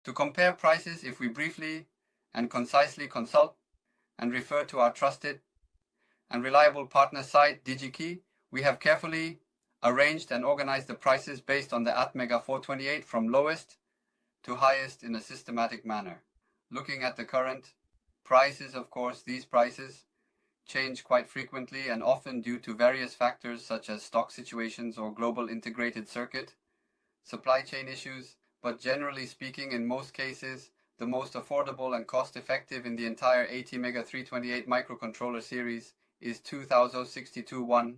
To compare prices, if we briefly and concisely consult and refer to our trusted and reliable partner site DigiKey, we have carefully arranged and organized the prices based on the ATmega 428 from lowest to highest in a systematic manner. Looking at the current prices, of course, these prices change quite frequently and often due to various factors such as stock situations or global integrated circuit, supply chain issues, but generally speaking, in most cases, the most affordable and cost-effective in the entire ATmega 328 microcontroller series is 2062-1.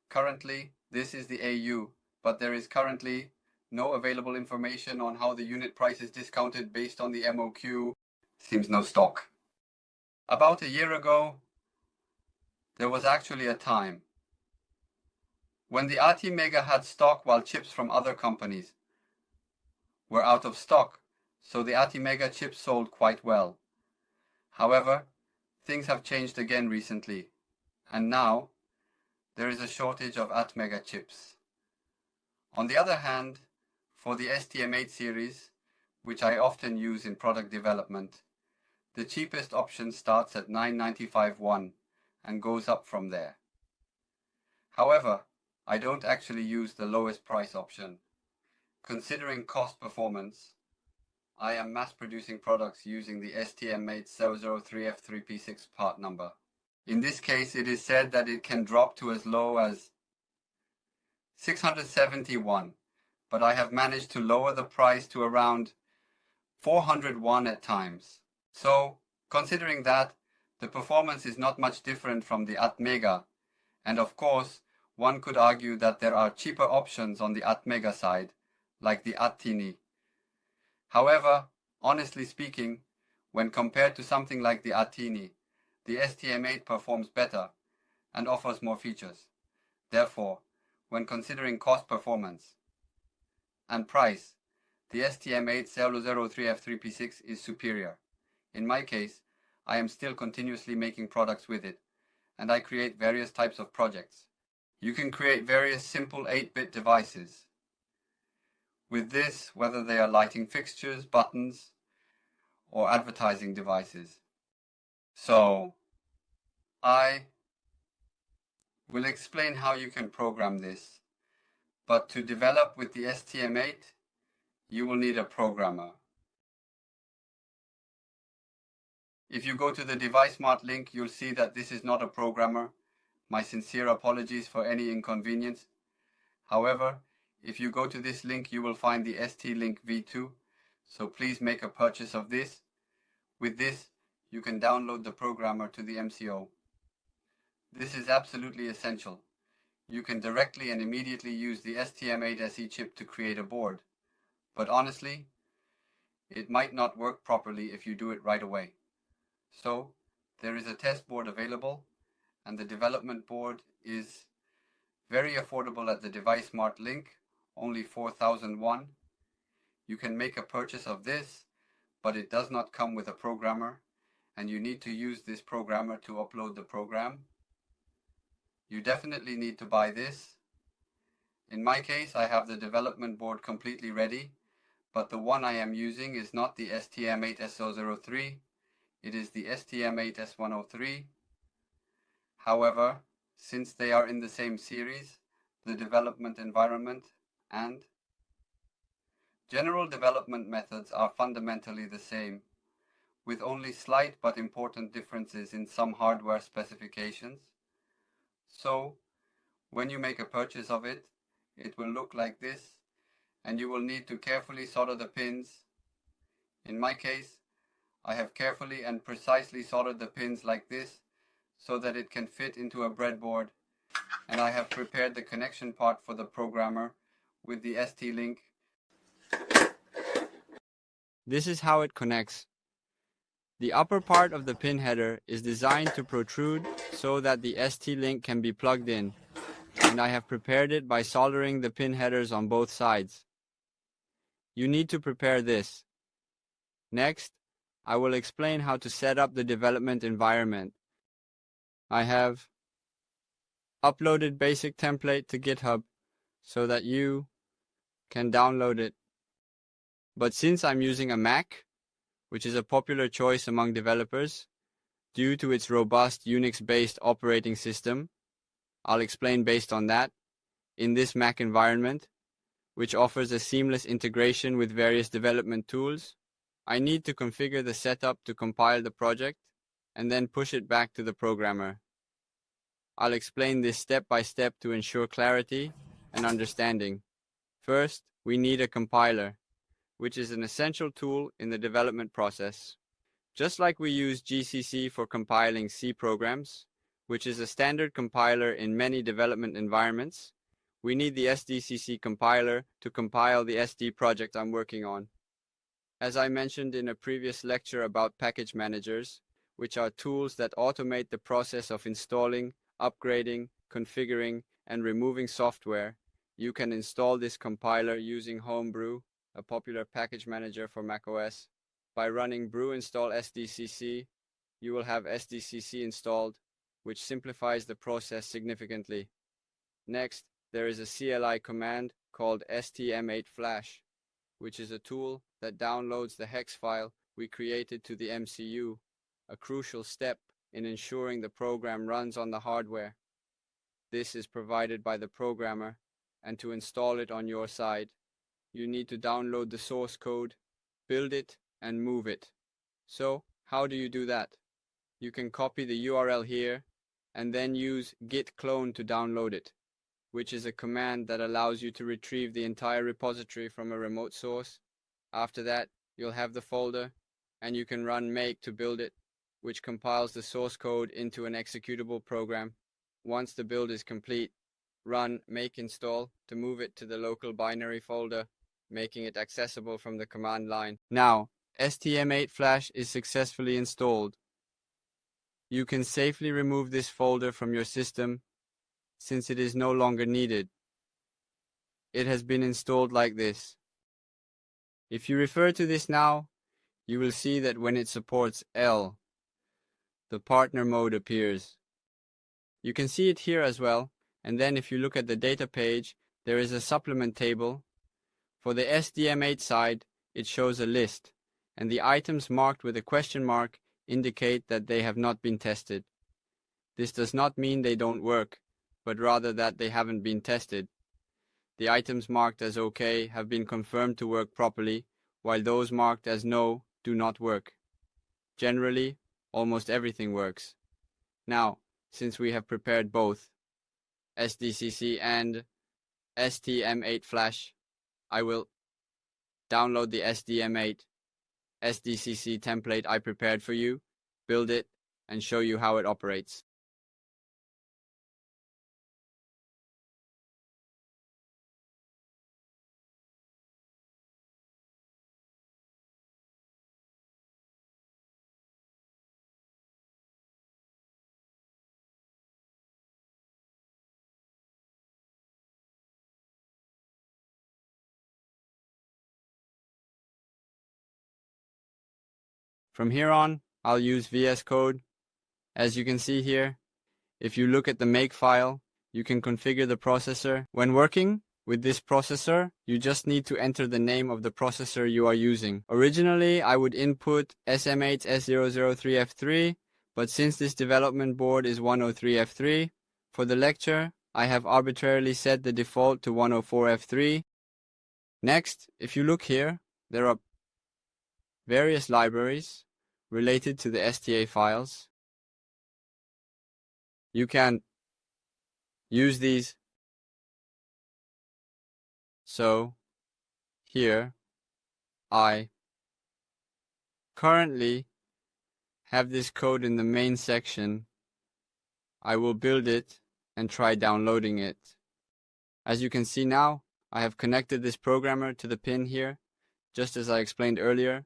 Currently, this is the AU, but there is currently no available information on how the unit price is discounted based on the MOQ. Seems no stock. About a year ago, there was actually a time when the ATmega had stock while chips from other companies were out of stock, so the ATmega chips sold quite well. However, things have changed again recently, and now there is a shortage of ATmega chips. On the other hand, for the STM8 series, which I often use in product development, the cheapest option starts at $995 and goes up from there. However, I don't actually use the lowest price option. Considering cost performance, I am mass producing products using the STM8 003F3P6 part number. In this case, it is said that it can drop to as low as 671, but I have managed to lower the price to around 401 at times. So, considering that, the performance is not much different from the ATmega, and of course, one could argue that there are cheaper options on the ATmega side, like the ATtini. However, honestly speaking, when compared to something like the ATtini, the STM8 performs better and offers more features. Therefore, when considering cost performance and price, the STM8 003F3P6 is superior. In my case, I am still continuously making products with it, and I create various types of projects. You can create various simple 8-bit devices. With this, whether they are lighting fixtures, buttons, or advertising devices. So, I will explain how you can program this, but to develop with the STM8, you will need a programmer. If you go to the DeviceMart link, you'll see that this is not a programmer. My sincere apologies for any inconvenience. However, if you go to this link, you will find the ST-Link V2, so please make a purchase of this. With this, you can download the programmer to the MCO. This is absolutely essential. You can directly and immediately use the STM8 SE chip to create a board, but honestly, it might not work properly if you do it right away. So, there is a test board available, and the development board is very affordable at the DeviceMart link, only 4,001. You can make a purchase of this, but it does not come with a programmer, and you need to use this programmer to upload the program. You definitely need to buy this. In my case, I have the development board completely ready, but the one I am using is not the STM8 S003, it is the STM8 S103. However, since they are in the same series, the development environment and general development methods are fundamentally the same, with only slight but important differences in some hardware specifications. So, when you make a purchase of it, it will look like this, and you will need to carefully solder the pins. In my case, I have carefully and precisely soldered the pins like this, so that it can fit into a breadboard, and I have prepared the connection part for the programmer with the ST-Link. This is how it connects. The upper part of the pin header is designed to protrude so that the ST-Link can be plugged in, and I have prepared it by soldering the pin headers on both sides. You need to prepare this. Next, I will explain how to set up the development environment. I have uploaded basic template to GitHub so that you can download it. But since I'm using a Mac, which is a popular choice among developers, due to its robust Unix-based operating system, I'll explain based on that, in this Mac environment, which offers a seamless integration with various development tools, I need to configure the setup to compile the project and then push it back to the programmer. I'll explain this step by step to ensure clarity and understanding. First, we need a compiler, which is an essential tool in the development process. Just like we use GCC for compiling C programs, which is a standard compiler in many development environments, we need the SDCC compiler to compile the SD project I'm working on. As I mentioned in a previous lecture about package managers, which are tools that automate the process of installing, upgrading, configuring, and removing software, you can install this compiler using Homebrew, a popular package manager for macOS. By running brew install SDCC, you will have SDCC installed, which simplifies the process significantly. Next, there is a CLI command called STM8 flash, which is a tool that downloads the hex file we created to the MCU, a crucial step in ensuring the program runs on the hardware. This is provided by the programmer, and to install it on your side, you need to download the source code, build it, and move it. So, how do you do that? You can copy the URL here, and then use git clone to download it, which is a command that allows you to retrieve the entire repository from a remote source. After that, you'll have the folder, and you can run make to build it, which compiles the source code into an executable program. Once the build is complete, run make install to move it to the local binary folder, making it accessible from the command line. Now, STM8 flash is successfully installed. You can safely remove this folder from your system since it is no longer needed. It has been installed like this. If you refer to this now, you will see that when it supports L, the partner mode appears. You can see it here as well, and then if you look at the data page, there is a supplement table. For the STM8 side, it shows a list, and the items marked with a question mark indicate that they have not been tested. This does not mean they don't work, but rather that they haven't been tested. The items marked as OK have been confirmed to work properly, while those marked as no do not work. Generally, almost everything works. Now, since we have prepared both SDCC and STM8 flash, I will download the STM8 SDCC template I prepared for you, build it, and show you how it operates. From here on, I'll use VS Code. As you can see here, if you look at the make file, you can configure the processor. When working with this processor, you just need to enter the name of the processor you are using. Originally, I would input SM8S003F3, but since this development board is 103F3, for the lecture, I have arbitrarily set the default to 104F3. Next, if you look here, there are various libraries related to the STA files. You can use these. So, here, I currently have this code in the main section. I will build it and try downloading it. As you can see now, I have connected this programmer to the pin here, just as I explained earlier.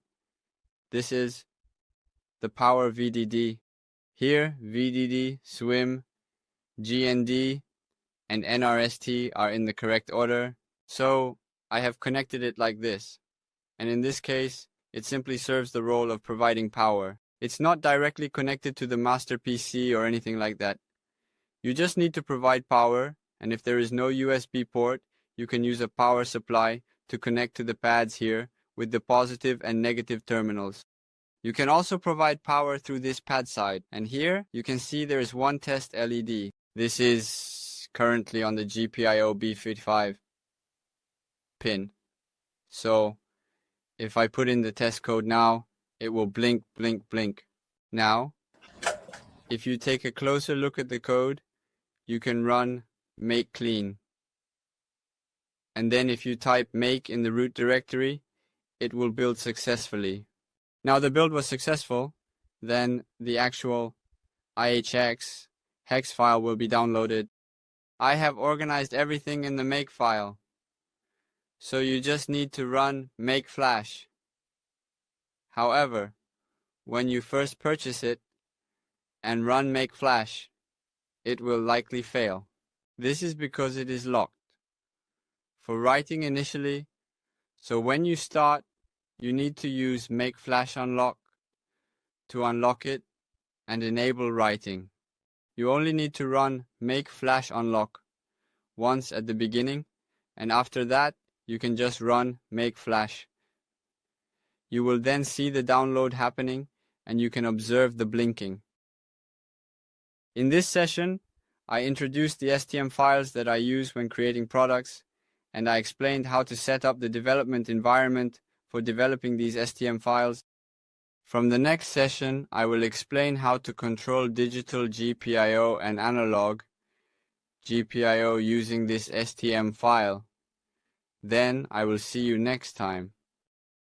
This is the power VDD. Here, VDD, SWIM, GND, and NRST are in the correct order. So I have connected it like this. And in this case, it simply serves the role of providing power. It's not directly connected to the master PC or anything like that. You just need to provide power, and if there is no USB port, you can use a power supply to connect to the pads here with the positive and negative terminals. You can also provide power through this pad side, and here you can see there is one test LED. This is currently on the GPIO B55 pin. So if I put in the test code now, it will blink, blink, blink. Now, if you take a closer look at the code, you can run make clean. And then if you type make in the root directory, it will build successfully. Now the build was successful, then the actual IHX hex file will be downloaded. I have organized everything in the make file. So you just need to run make flash. However, when you first purchase it and run make flash, it will likely fail. This is because it is locked. For writing initially, so when you start, you need to use make flash unlock to unlock it and enable writing. You only need to run make flash unlock once at the beginning, and after that you can just run make flash. You will then see the download happening and you can observe the blinking. In this session, I introduced the STM files that I use when creating products, and I explained how to set up the development environment for developing these STM files. From the next session, I will explain how to control digital GPIO and analog GPIO using this STM file. Then I will see you next time.